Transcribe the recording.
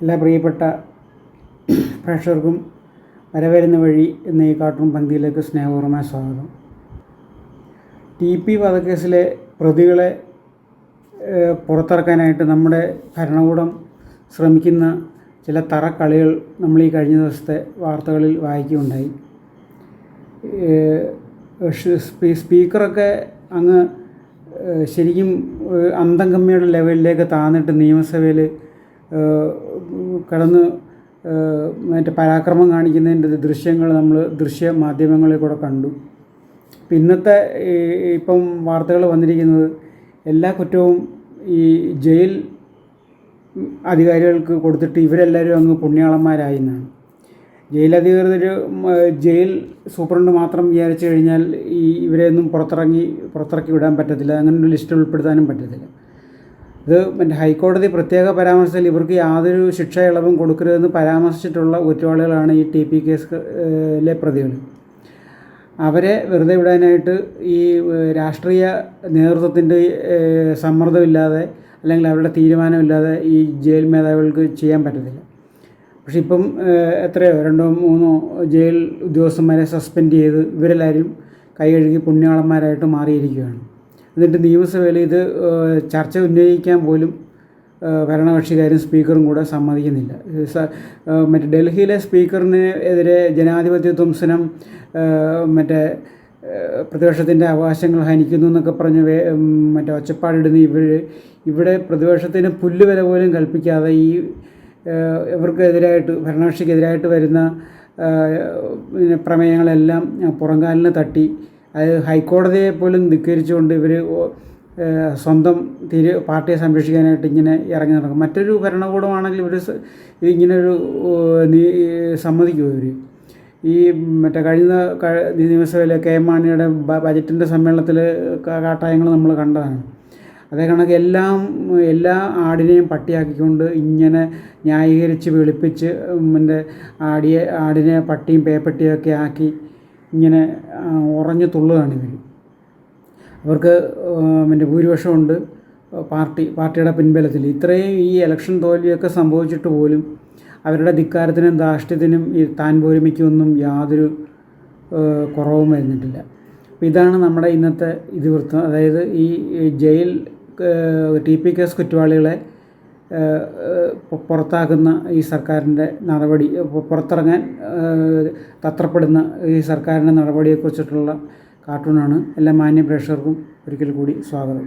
എല്ലാ പ്രിയപ്പെട്ട പ്രേക്ഷകർക്കും വരവരുന്ന വഴി എന്ന ഈ കാർട്ടൂൺ പങ്ക്തിയിലേക്ക് സ്നേഹപൂർവ്വമായ സ്വാഗതം. TP വധക്കേസിലെ പ്രതികളെ പുറത്തിറക്കാനായിട്ട് നമ്മുടെ ഭരണകൂടം ശ്രമിക്കുന്ന ചില തറക്കളികൾ നമ്മൾ ഈ കഴിഞ്ഞ ദിവസത്തെ വാർത്തകളിൽ വായിക്കുകയുണ്ടായി. സ്പീക്കറൊക്കെ അങ്ങ് ശരിക്കും അന്തംഗമ്മിയുടെ ലെവലിലേക്ക് താന്നിട്ട് നിയമസഭയിൽ കടന്ന് മറ്റേ പരാക്രമം കാണിക്കുന്നതിൻ്റെ ദൃശ്യങ്ങൾ നമ്മൾ മാധ്യമങ്ങളിൽ കൂടെ കണ്ടു. ഇന്നത്തെ ഇപ്പം വാർത്തകൾ വന്നിരിക്കുന്നത് എല്ലാ കുറ്റവും ഈ ജയിൽ അധികാരികൾക്ക് കൊടുത്തിട്ട് ഇവരെല്ലാവരും അങ്ങ് പുണ്യാളന്മാരായി എന്നാണ്. ജയിൽ ജയിൽ സൂപ്രണ്ട് മാത്രം വിചാരിച്ചു കഴിഞ്ഞാൽ ഇവരെയൊന്നും പുറത്തിറക്കി വിടാൻ പറ്റത്തില്ല, അങ്ങനെ ഒരു ലിസ്റ്റിൽ ഉൾപ്പെടുത്താനും പറ്റത്തില്ല. ഇത് മറ്റേ ഹൈക്കോടതി പ്രത്യേക പരാമർശത്തിൽ ഇവർക്ക് യാതൊരു ശിക്ഷ ഇളവും കൊടുക്കരുതെന്ന് പരാമർശിച്ചിട്ടുള്ള കുറ്റവാളികളാണ് ഈ TP കേസിലെ പ്രതികൾ. അവരെ വെറുതെ വിടാനായിട്ട് ഈ രാഷ്ട്രീയ നേതൃത്വത്തിൻ്റെ സമ്മർദ്ദമില്ലാതെ അല്ലെങ്കിൽ അവരുടെ തീരുമാനമില്ലാതെ ഈ ജയിൽ മേധാവികൾക്ക് ചെയ്യാൻ പറ്റത്തില്ല. പക്ഷെ ഇപ്പം എത്രയോ 2-3 ജയിൽ ഉദ്യോഗസ്ഥന്മാരെ സസ്പെൻഡ് ചെയ്ത് ഇവരെല്ലാവരും കൈകഴുകി പുണ്യാളന്മാരായിട്ട് മാറിയിരിക്കുകയാണ്. എന്നിട്ട് നിയമസഭയിൽ ഇത് ചർച്ച ഉന്നയിക്കാൻ പോലും ഭരണകക്ഷിക്കാരും സ്പീക്കറും കൂടെ സമ്മതിക്കുന്നില്ല. മറ്റേ ഡൽഹിയിലെ സ്പീക്കറിന് എതിരെ ജനാധിപത്യ ധ്വംസനം, മറ്റേ പ്രതിപക്ഷത്തിൻ്റെ അവകാശങ്ങൾ ഹനിക്കുന്നു എന്നൊക്കെ പറഞ്ഞ് മറ്റേ ഒച്ചപ്പാടിടുന്ന ഇവിടെ പ്രതിപക്ഷത്തിന് പുല്ലുവില പോലും കൽപ്പിക്കാതെ ഇവർക്കെതിരായിട്ട് ഭരണകക്ഷിക്കെതിരായിട്ട് വരുന്ന പ്രമേയങ്ങളെല്ലാം പുറംകാലിന് തട്ടി അത് ഹൈക്കോടതിയെ പോലും ധിക്കരിച്ചുകൊണ്ട് ഇവർ സ്വന്തം പാർട്ടിയെ സംരക്ഷിക്കാനായിട്ട് ഇങ്ങനെ ഇറങ്ങി നടക്കും. മറ്റൊരു ഭരണകൂടമാണെങ്കിൽ ഇവർ ഇതിങ്ങനൊരു സമ്മതിക്കുമോ? ഇവർ ഈ മറ്റേ കഴിഞ്ഞ നിയമസഭയിലെ KM മാണിയുടെ ബജറ്റിൻ്റെ സമ്മേളനത്തിൽ കാട്ടായങ്ങൾ നമ്മൾ കണ്ടതാണ്. അതേ കണക്ക് എല്ലാ ആടിനെയും പട്ടിയാക്കിക്കൊണ്ട് ഇങ്ങനെ ന്യായീകരിച്ച് വെളുപ്പിച്ച് ആടിനെ പട്ടിയും പേപ്പട്ടിയൊക്കെ ആക്കി ഇങ്ങനെ ഉറഞ്ഞു തുള്ളുകയാണ് ഇവർ. അവർക്ക് ഭൂരിപക്ഷമുണ്ട് പാർട്ടിയുടെ പിൻബലത്തിൽ. ഇത്രയും ഈ ഇലക്ഷൻ തോൽവിയൊക്കെ സംഭവിച്ചിട്ട് പോലും അവരുടെ ധിക്കാരത്തിനും ധാർഷ്ട്യത്തിനും ഈ താൻ പോരുമിക്കൊന്നും യാതൊരു കുറവും വരുന്നിട്ടില്ല. അപ്പോൾ ഇതാണ് നമ്മുടെ ഇന്നത്തെ ഇതിവൃത്തം. അതായത് ഈ ജയിൽ TP കേസ് കുറ്റവാളികളെ പുറത്താക്കുന്ന ഈ സർക്കാരിൻ്റെ നടപടി, പുറത്തിറങ്ങാൻ തത്രപ്പെടുന്ന ഈ സർക്കാരിൻ്റെ നടപടിയെക്കുറിച്ചിട്ടുള്ള കാർട്ടൂണാണ്. എല്ലാ മാന്യ പ്രേക്ഷകർക്കും ഒരിക്കൽ കൂടി സ്വാഗതം.